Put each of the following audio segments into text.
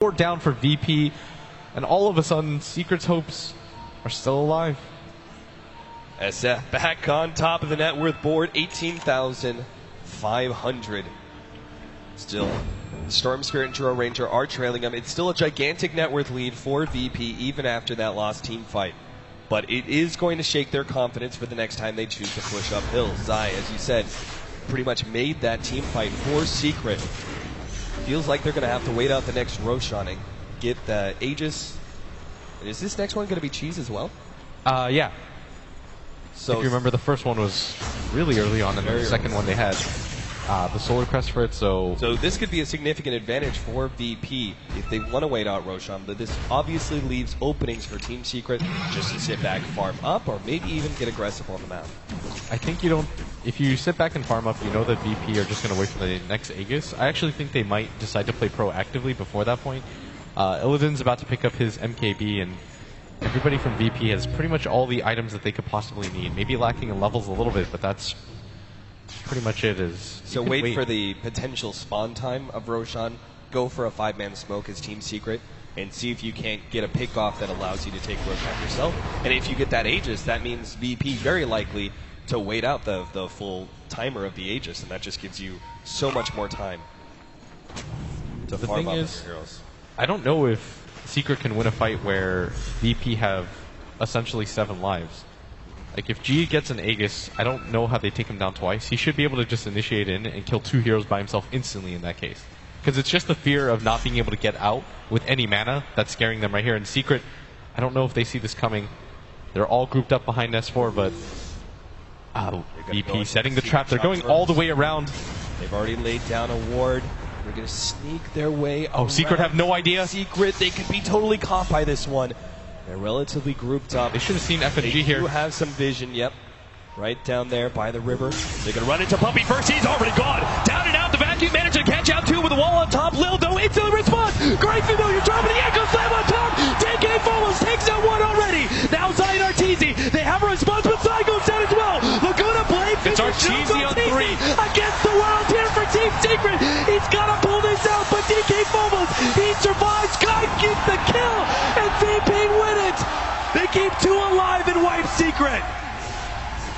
4 down for VP, and all of a sudden, Secret's hopes are still alive. SF back on top of the net worth board, 18,500. Still, Storm Spirit and Juro Ranger are trailing them. It's still a gigantic net worth lead for VP, even after that lost team fight. But it is going to shake their confidence for the next time they choose to push uphill. Zai, as you said, pretty much made that team fight for Secret. Feels like they're going to have to wait out the next Roshan and get the Aegis. And is this next one going to be Cheese as well? Yeah. So if you remember, the first one was really early on, and the second one they had the Solar Crest for it, so this could be a significant advantage for VP if they want to wait out Roshan, but this obviously leaves openings for Team Secret just to sit back, farm up, or maybe even get aggressive on the map. I think you don't. If you sit back and farm up, you know that VP are just going to wait for the next Aegis. I actually think they might decide to play proactively before that point. Illidan's about to pick up his MKB, and everybody from VP has pretty much all the items that they could possibly need. Maybe lacking in levels a little bit, but that's pretty much it. So wait for the potential spawn time of Roshan, go for a 5-man smoke as Team Secret, and see if you can't get a pick off that allows you to take Roshan yourself. And if you get that Aegis, that means VP very likely to wait out the full timer of the Aegis, and that just gives you so much more time to farm up your heroes. I don't know if Secret can win a fight where VP have essentially 7 lives. Like, if G gets an Aegis, I don't know how they take him down twice. He should be able to just initiate in and kill 2 heroes by himself instantly in that case. Because it's just the fear of not being able to get out with any mana that's scaring them right here. And Secret, I don't know if they see this coming. They're all grouped up behind S4, but VP setting the trap. They're going all the way around. They've already laid down a ward. They're going to sneak their way around. Secret have no idea. Secret, they could be totally caught by this one. They're relatively grouped up. They should have seen FNG here. They do have some vision, yep. Right down there by the river. They're going to run into Puppy first. He's already gone. Down and out. The vacuum managed to catch out two with the wall on top. Lil, though, instantly response. Great familiar dropping the Echo Slam on top. DK follows, takes out one already. Now Zai and Arteezy. They have a response, but Zai goes down as well. Laguna Blade. It's Arteezy on 3. Against the world here for Team Secret. He's got to pull this out, but DK fumbles. He survives. Guy keeps the kill, and VP win it. They keep 2 alive and wipe Secret.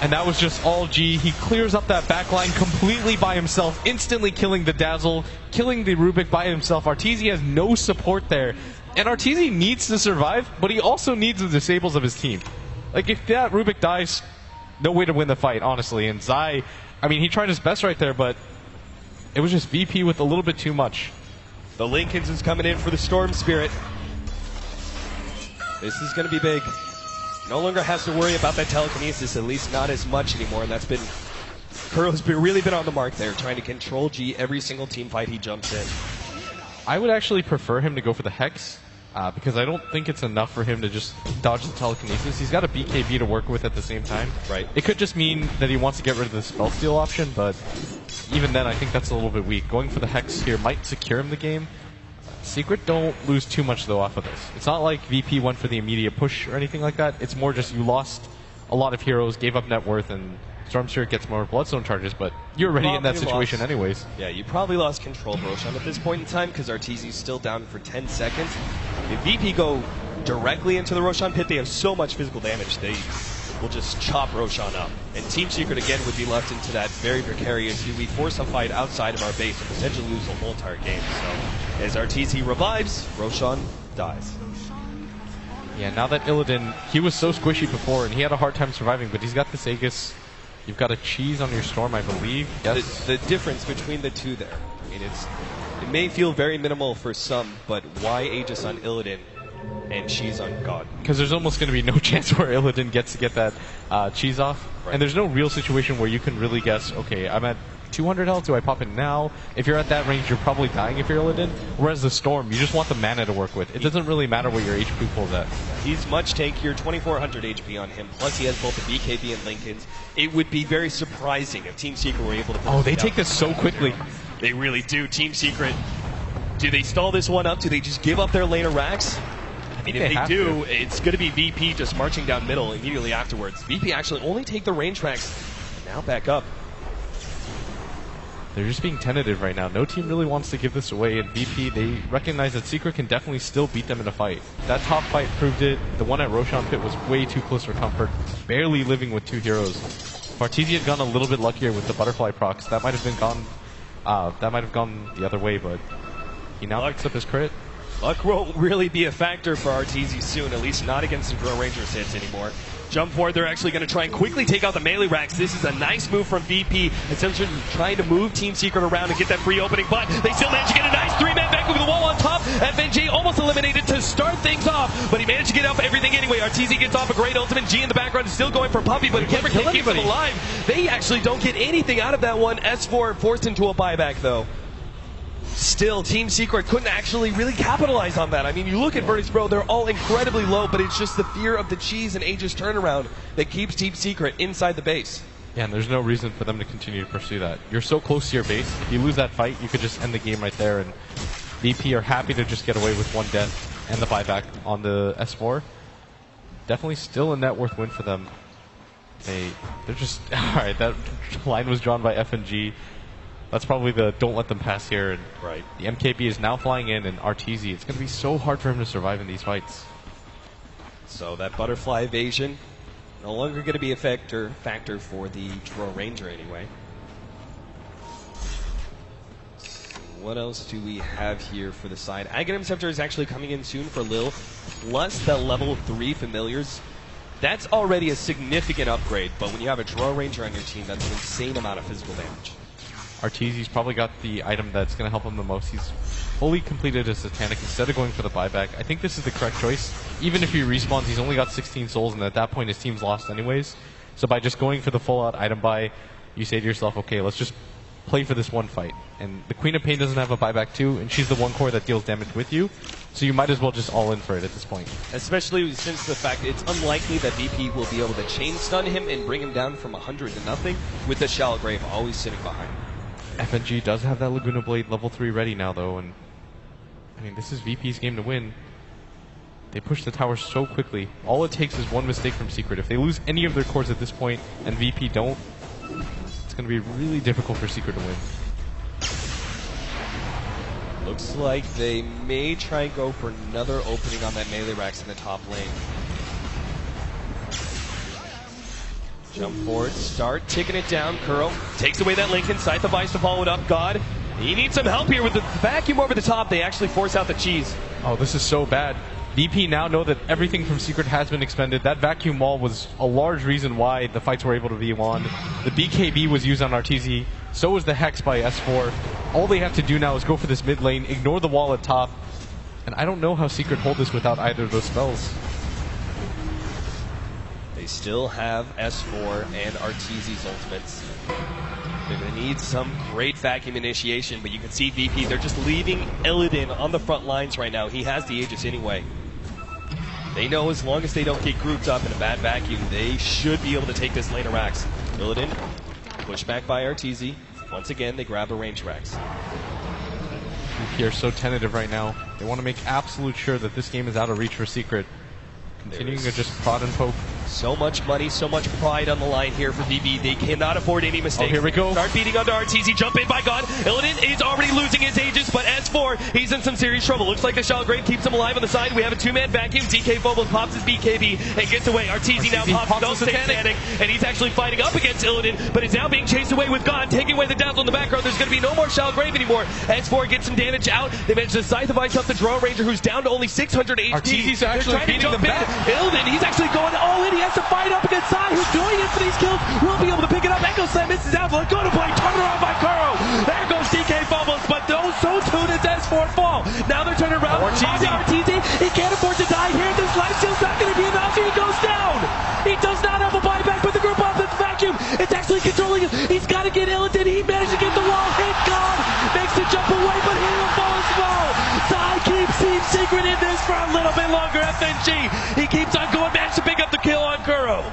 And that was just all G. He clears up that backline completely by himself, instantly killing the Dazzle, killing the Rubik by himself. Arteezy has no support there. And Arteezy needs to survive, but he also needs the disables of his team. Like, if that Rubik dies, no way to win the fight, honestly. And Zai, I mean, he tried his best right there, but it was just VP with a little bit too much. The Lincolns is coming in for the Storm Spirit. This is going to be big. No longer has to worry about that telekinesis, at least not as much anymore. And that's been, Kuro's really been on the mark there, trying to control G every single team fight he jumps in. I would actually prefer him to go for the Hex, because I don't think it's enough for him to just dodge the telekinesis. He's got a BKB to work with at the same time. Right. It could just mean that he wants to get rid of the spell steal option, but even then I think that's a little bit weak. Going for the Hex here might secure him the game. Secret don't lose too much, though, off of this. It's not like VP went for the immediate push or anything like that. It's more just you lost a lot of heroes, gave up net worth, and Storm Spirit gets more Bloodstone charges, but you're already in that situation anyways. Yeah, you probably lost control of Roshan at this point in time because Arteezy's still down for 10 seconds. If VP go directly into the Roshan pit, they have so much physical damage, they will just chop Roshan up. And Team Secret, again, would be left into that very precarious, do we force a fight outside of our base and potentially lose the whole entire game. So, as Arteezy revives, Roshan dies. Yeah, now that Illidan, he was so squishy before, and he had a hard time surviving, but he's got this Aegis. You've got a Cheese on your Storm, I believe. Yes. The difference between the two there, I mean, it may feel very minimal for some, but why Aegis on Illidan and Cheese on God? Because there's almost going to be no chance where Illidan gets to get that Cheese off. Right. And there's no real situation where you can really guess, okay, I'm at 200 health, do I pop it now? If you're at that range, you're probably dying if you're Illidan. Whereas the Storm, you just want the mana to work with. It doesn't really matter what your HP pulls at. He's much tankier, 2400 HP on him, plus he has both the BKB and Lincolns. It would be very surprising if Team Secret were able to put they take this so quickly. They really do. Team Secret, do they stall this one up? Do they just give up their lane of racks? I mean, if they do, it's going to be VP just marching down middle immediately afterwards. VP actually only take the range tracks, now back up. They're just being tentative right now. No team really wants to give this away, and VP, they recognize that Secret can definitely still beat them in a fight. That top fight proved it. The one at Roshan Pit was way too close for comfort, barely living with 2 heroes. If Arteezy had gone a little bit luckier with the butterfly procs, that might have gone the other way, but he now picks up his crit. Luck won't really be a factor for Arteezy soon, at least not against the Drill Rangers hits anymore. Jump forward, they're actually going to try and quickly take out the melee racks. This is a nice move from VP, essentially trying to move Team Secret around and get that free opening, but they still managed to get a nice 3-man back over the wall on top. FNJ almost eliminated to start things off, but he managed to get up everything anyway. Arteezy gets off a great ultimate. G in the background is still going for Puppy, but Kimber can't keep him alive. They actually don't get anything out of that one. S4 forced into a buyback, though. Still, Team Secret couldn't actually really capitalize on that. I mean, you look at Virtus Pro, they're all incredibly low, but it's just the fear of the cheese and Aegis turnaround that keeps Team Secret inside the base. Yeah, and there's no reason for them to continue to pursue that. You're so close to your base. If you lose that fight, you could just end the game right there, and VP are happy to just get away with 1 death and the buyback on the S4. Definitely still a net worth win for them. They're just... Alright, that line was drawn by FNG. That's probably the don't let them pass here. And right. The MKB is now flying in, and Arteezy, it's going to be so hard for him to survive in these fights. So that butterfly evasion, no longer going to be a factor for the Drill Ranger anyway. What else do we have here for the side? Aghanim Scepter is actually coming in soon for Lil, plus the level 3 familiars. That's already a significant upgrade, but when you have a Drill Ranger on your team, that's an insane amount of physical damage. Arteezy's probably got the item that's going to help him the most. He's fully completed his Satanic instead of going for the buyback. I think this is the correct choice. Even if he respawns, he's only got 16 souls, and at that point his team's lost anyways. So by just going for the full-out item buy, you say to yourself, okay, let's just play for this one fight. And the Queen of Pain doesn't have a buyback too, and she's the one core that deals damage with you. So you might as well just all in for it at this point. Especially since the fact it's unlikely that VP will be able to chain stun him and bring him down from 100 to nothing, with the Shallow Grave always sitting behind. FNG does have that Laguna Blade level 3 ready now, though, and I mean, this is VP's game to win. They push the tower so quickly. All it takes is one mistake from Secret. If they lose any of their cores at this point and VP don't, it's going to be really difficult for Secret to win. Looks like they may try and go for another opening on that melee racks in the top lane. Jump forward, start, ticking it down. Kuro takes away that link inside the Vice to follow it up. God, he needs some help here with the vacuum over the top. They actually force out the cheese. Oh, this is so bad. VP now know that everything from Secret has been expended. That vacuum wall was a large reason why the fights were able to be won. The BKB was used on Arteezy. So was the Hex by S4. All they have to do now is go for this mid lane, ignore the wall at top. And I don't know how Secret hold this without either of those spells. They still have S4 and Arteezy's ultimates. They're going to need some great vacuum initiation, but you can see VP, they're just leaving Illidan on the front lines right now. He has the Aegis anyway. They know as long as they don't get grouped up in a bad vacuum, they should be able to take this lane of racks. Illidan, pushed back by Arteezy. Once again, they grab the range racks. VP are so tentative right now. They want to make absolute sure that this game is out of reach for Secret. Continuing to just prod and poke. So much money, so much pride on the line here for VP. They cannot afford any mistakes. Oh, here we go. Start beating onto Arteezy. Jump in by God. Illidan is already losing his Aegis, but S4, he's in some serious trouble. Looks like the Shallow Grave keeps him alive on the side. We have a 2-man vacuum. DK Phobos pops his BKB and gets away. Arteezy now pops no Satanic, and he's actually fighting up against Illidan, but is now being chased away with God, taking away the Dazzle in the background. There's going to be no more Shallow Grave anymore. S4 gets some damage out. They manage to scythe the Vice up the Draw Ranger, who's down to only 600 HP. Arteezy's actually beating them back. Illidan, he's actually going all in. He has to fight up against Sai, who's doing it for these kills. Will be able to pick it up. Echo Slam misses out. Let go to play. Turn around by Kuro. There goes DK Phobos, but those so tuned as S4 fall. Now they're turning around. Arteezy, he can't afford to die here. This life steal's not going to be enough. He goes down. He does not have a buyback, but the group off this vacuum. It's actually controlling him. He's got to get Illidan. He managed to get the wall hit. God makes the jump away, but he will fall as well. Sai keeps Team Secret in this for a little bit longer. FNG, he keeps on going. Managed to pick up the kill on Kuro.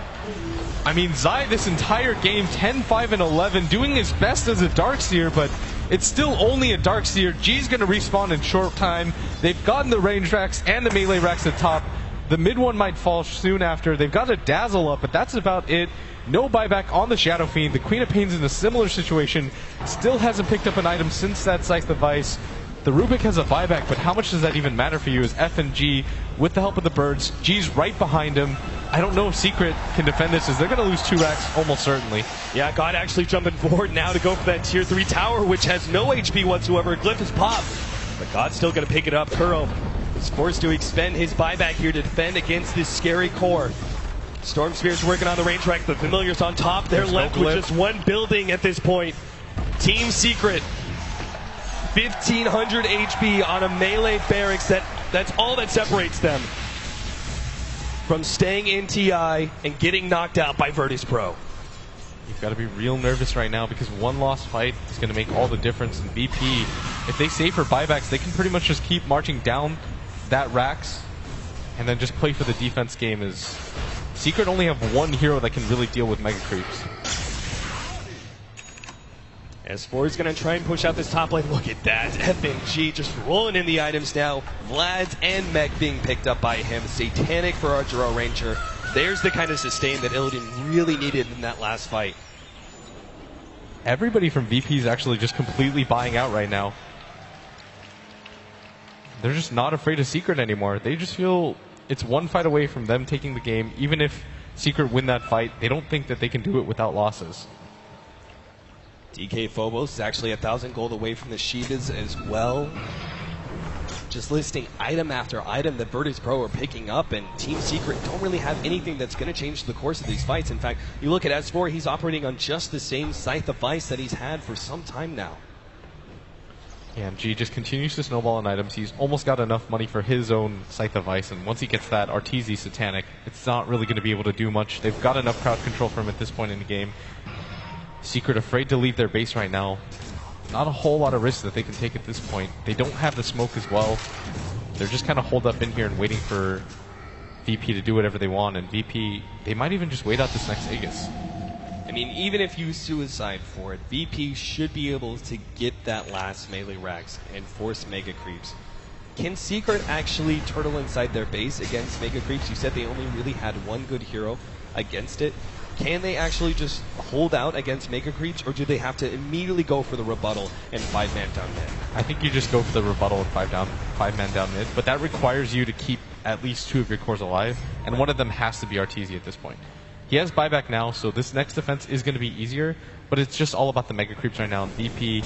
I mean, Zai this entire game, 10-5 and 11, doing his best as a Darkseer, but it's still only a Darkseer. G's going to respawn in short time. They've gotten the range racks and the melee racks at top. The mid one might fall soon after. They've got a Dazzle up, but that's about it. No buyback on the Shadow Fiend. The Queen of Pain's in a similar situation. Still hasn't picked up an item since that Scythe of Ice. The Rubik has a buyback, but how much does that even matter for you as F and G, with the help of the birds, G's right behind him. I don't know if Secret can defend this, as they're going to lose 2 racks almost certainly. Yeah, God actually jumping forward now to go for that tier 3 tower, which has no HP whatsoever. Glyph is popped, but God's still going to pick it up. Kuro is forced to expend his buyback here to defend against this scary core. Storm Spear's working on the range rack. The Familiar's on top. They're left with just one building at this point. Team Secret, 1,500 HP on a melee barracks. That's all that separates them from staying in TI and getting knocked out by Virtus Pro. You've got to be real nervous right now because one lost fight is going to make all the difference in VP. If they save for buybacks, they can pretty much just keep marching down that racks and then just play for the defense game. As Secret only have one hero that can really deal with Mega Creeps. S4 is going to try and push out this top lane. Look at that. FNG just rolling in the items now. Vlad's and Meg being picked up by him. Satanic for our Juro Ranger. There's the kind of sustain that Illidan really needed in that last fight. Everybody from VP is actually just completely buying out right now. They're just not afraid of Secret anymore. They just feel it's one fight away from them taking the game. Even if Secret win that fight, they don't think that they can do it without losses. DK Phobos is actually 1,000 gold away from the Shivas as well. Just listing item after item that Virtus Pro are picking up, and Team Secret don't really have anything that's going to change the course of these fights. In fact, you look at S4, he's operating on just the same Scythe of Ice that he's had for some time now. Yeah, and G just continues to snowball on items. He's almost got enough money for his own Scythe of Ice, and once he gets that Arteezy Satanic, it's not really going to be able to do much. They've got enough crowd control for him at this point in the game. Secret afraid to leave their base right now. Not a whole lot of risk that they can take at this point. They don't have the smoke as well. They're just kind of holed up in here and waiting for VP to do whatever they want. And VP, they might even just wait out this next Aegis. I mean, even if you suicide for it, VP should be able to get that last melee racks and force Mega Creeps. Can Secret actually turtle inside their base against Mega Creeps? You said they only really had one good hero against it. Can they actually just hold out against Mega Creeps, or do they have to immediately go for the rebuttal and 5-man down mid? I think you just go for the rebuttal and 5-man down mid, but that requires you to keep at least 2 of your cores alive, and one of them has to be Arteezy at this point. He has buyback now, so this next defense is going to be easier, but it's just all about the Mega Creeps right now. And VP,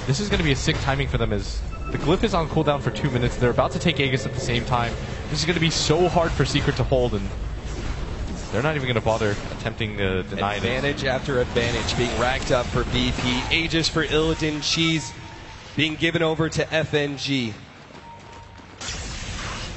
this is going to be a sick timing for them as the Glyph is on cooldown for 2 minutes. They're about to take Aegis at the same time. This is going to be so hard for Secret to hold, and they're not even going to bother attempting to deny it. Advantage after advantage being racked up for VP. Aegis for Illidan. Cheese being given over to FNG.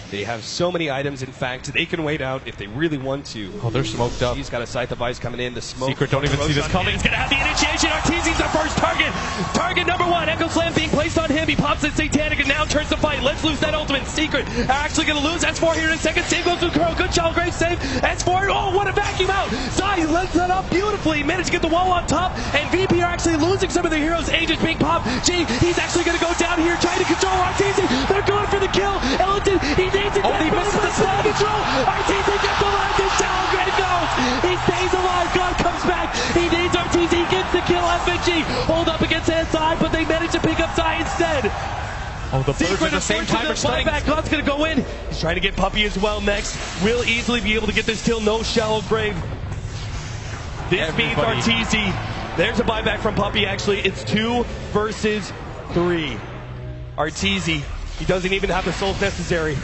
They have so many items, in fact, they can wait out if they really want to. Oh, they're smoked up. He's got a Scythe of Ice coming in. The smoke. Secret don't even see this coming. He's going to have the initiation. Arteezy's our first target. Target number 1. Echo Slam being placed on him. He pops it Satanic and now turns the fight. Let's lose that ultimate. Secret actually going to lose. S4 here in a second. Save goes to Kuro. Good shot. Great save. S4. Oh, what a vacuum out. Zai lets that up beautifully. Managed to get the wall on top. And VP are actually losing some of their heroes. Aegis being popped. G, he's actually going to go down here trying to control Arteezy. They're going for the kill. Illidan, he needs it. Oh, he misses the stun. Control. Arteezy gets the last. This tower grade goes. He stays alive. God comes back. He needs Arteezy. He gets the kill. FNG hold up against his side, but they manage to pick up Zai instead. Oh, the birds at the same time are stunning. God's going to go in. He's trying to get Puppey as well next. Will easily be able to get this kill. No shallow grave. This means Arteezy. There's a buyback from Puppey, actually. It's 2 versus 3. Arteezy, he doesn't even have the souls necessary.